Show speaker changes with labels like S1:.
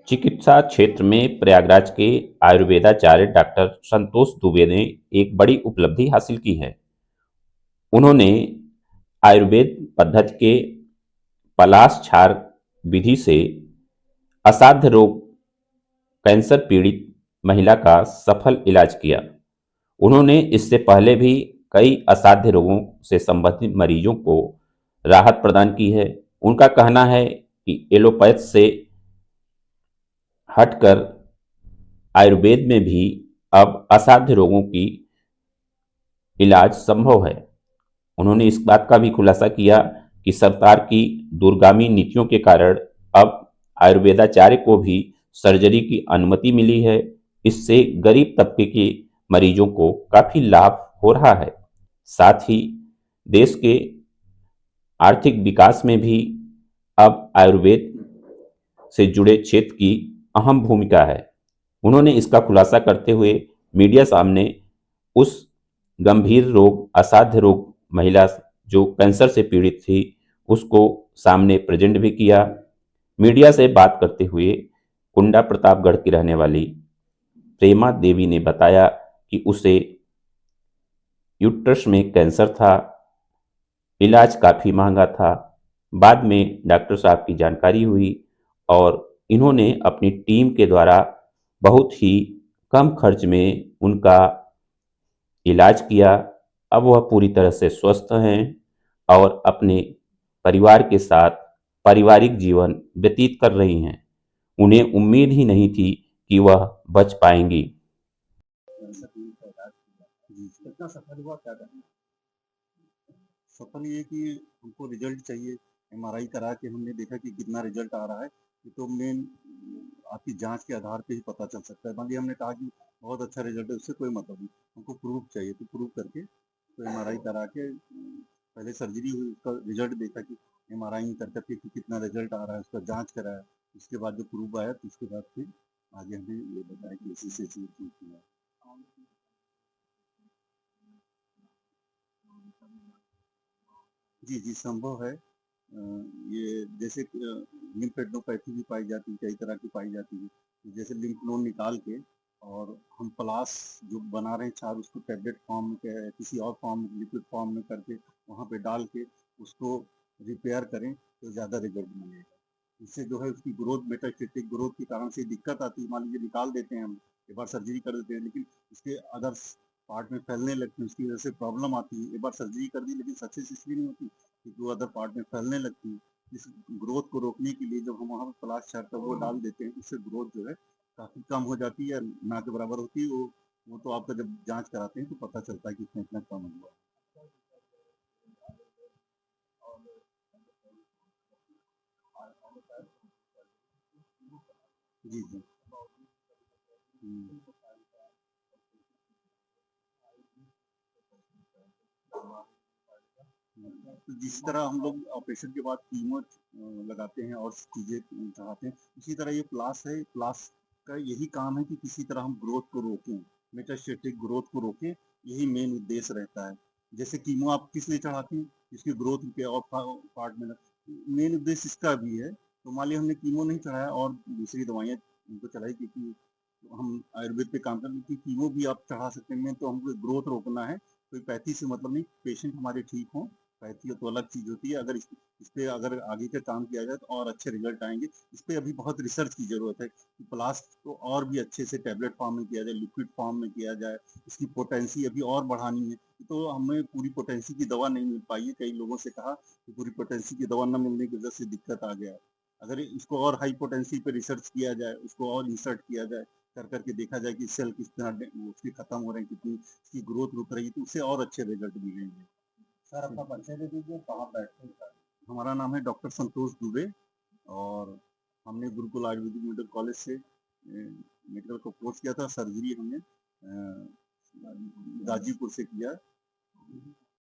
S1: चिकित्सा क्षेत्र में प्रयागराज के आयुर्वेदाचार्य डॉक्टर संतोष दुबे ने एक बड़ी उपलब्धि हासिल की है। उन्होंने आयुर्वेद पद्धति के पलाश क्षार विधि से असाध्य रोग कैंसर पीड़ित महिला का सफल इलाज किया। उन्होंने इससे पहले भी कई असाध्य रोगों से संबंधित मरीजों को राहत प्रदान की है। उनका कहना है कि एलोपैथ से हटकर आयुर्वेद में भी अब असाध्य रोगों की इलाज संभव है। उन्होंने इस बात का भी खुलासा किया कि सरकार की दूरगामी नीतियों के कारण अब आयुर्वेदाचार्य को भी सर्जरी की अनुमति मिली है। इससे गरीब तबके के मरीजों को काफी लाभ हो रहा है। साथ ही देश के आर्थिक विकास में भी अब आयुर्वेद से जुड़े क्षेत्र की अहम भूमिका है। उन्होंने इसका खुलासा करते हुए मीडिया सामने उस गंभीर रोग असाध्य रोग महिला जो कैंसर से पीड़ित थी उसको सामने प्रेजेंट भी किया। मीडिया से बात करते हुए कुंडा प्रतापगढ़ की रहने वाली प्रेमा देवी ने बताया कि उसे यूट्रस में कैंसर था, इलाज काफ़ी महंगा था। बाद में डॉक्टर साहब की जानकारी हुई और इन्होंने अपनी टीम के द्वारा बहुत ही कम खर्च में उनका इलाज किया। अब वह पूरी तरह से स्वस्थ हैं और अपने परिवार के साथ पारिवारिक जीवन व्यतीत कर रही हैं। उन्हें उम्मीद ही नहीं थी कि वह बच पाएंगी।
S2: जी, कितना सफल हुआ क्या करना? सफल ये कि हमको रिजल्ट चाहिए। एमआरआई करा के हमने देखा कि कितना रिजल्ट आ रहा है। ये तो मेन आपकी जांच के आधार पे ही पता चल सकता है। मान लीजिए हमने कहा कि बहुत अच्छा रिजल्ट है, उससे कोई मतलब नहीं। हमको प्रूफ चाहिए, तो प्रूफ करके तो एमआरआई करा के पहले सर्जरी हुई, उसका रिजल्ट देखा कि एमआरआई कर करके कि कितना रिजल्ट आ रहा है, उसका जाँच कराया। उसके बाद जो प्रूफ आया तो उसके बाद फिर आगे हमें ये बताया कि ऐसे-ऐसे चीज़ ठीक हुआ। जी, जी, संभव है। ये जैसे लिम्फेडेनोपैथी भी पाई जाती है, कई तरह की पाई जाती है। जैसे लिम्फ नोड निकाल के और हम पलाश जो बना रहे हैं क्षार, उसको टैबलेट फॉर्म में किसी और फॉर्म में, लिक्विड फॉर्म में करके वहाँ पे डाल के उसको रिपेयर करें तो ज़्यादा रिज़ल्ट मिलेगा। इससे जो है उसकी ग्रोथ, मेटास्टेटिक ग्रोथ के कारण से दिक्कत आती है। मान लीजिए निकाल देते हैं हम, एक बार सर्जरी कर देते हैं, लेकिन उसके अदर्स पार्ट में फैलने लगती है, उसकी वजह से प्रॉब्लम आती है। एक बार सर्जरी कर दी लेकिन सक्सेस इसलिए नहीं होती क्योंकि वो अदर पार्ट में फैलने लगती है। इस ग्रोथ को रोकने के लिए जब हम वहाँ पे पलाश क्षार का वो डाल देते हैं, उससे ग्रोथ जो है काफ़ी कम हो जाती है, ना के बराबर होती है। वो तो आपका जब जाँच कराते हैं तो पता चलता है कि इतना-इतना कम हुआ। जी, जी। हुँ। तो जिस तरह हम लोग ऑपरेशन के बाद कीमो लगाते हैं और चीज़ें चढ़ाते हैं, उसी तरह ये प्लास है। प्लास का यही काम है कि किसी तरह हम ग्रोथ को रोकें, मेटास्टेटिक ग्रोथ को रोकें, यही मेन उद्देश्य रहता है। जैसे कीमो आप किस लिए चढ़ाते हैं? इसकी ग्रोथ के और पार्ट में मेन उद्देश्य इसका भी है। तो मान लिया हमने कीमो नहीं चढ़ाया और दूसरी दवाइयाँ उनको चढ़ाई क्योंकि हम आयुर्वेद पे काम कर रहे हैं कि कीमो भी आप चढ़ा सकते हैं, मेन तो हमको ग्रोथ रोकना है। कोई पैथी से मतलब नहीं, पेशेंट हमारे ठीक हों। पैथी तो अलग चीज़ होती है। अगर इस पे अगर आगे का काम किया जाए तो और अच्छे रिजल्ट आएँगे। इस पे अभी बहुत रिसर्च की ज़रूरत है कि प्लास्ट को और भी अच्छे से टैबलेट फॉर्म में किया जाए, लिक्विड फॉर्म में किया जाए। इसकी पोटेंसी अभी और बढ़ानी है। तो हमें पूरी पोटेंसी की दवा नहीं मिल पाई है। कई लोगों से कहा कि पूरी पोटेंसी की दवा ना मिलने की वजह से दिक्कत आ गया है। अगर इसको और हाई पोटेंसी पे रिसर्च किया जाए, उसको और इंसर्ट किया जाए, कर के देखा जाए कि सेल किस तरह उसके खत्म हो रहे हैं, कितनी इसकी ग्रोथ रुक रही है, तो उससे और अच्छे रिजल्ट मिलेंगे। सर अपना परिचय दे दीजिए, कहाँ बैठते हैं सर? हमारा नाम है डॉक्टर संतोष दुबे और हमने गुरुकुल आयुर्वेदिक मेडिकल कॉलेज से मेडिकल का कोर्स किया था। सर्जरी हमने गाजीपुर से किया।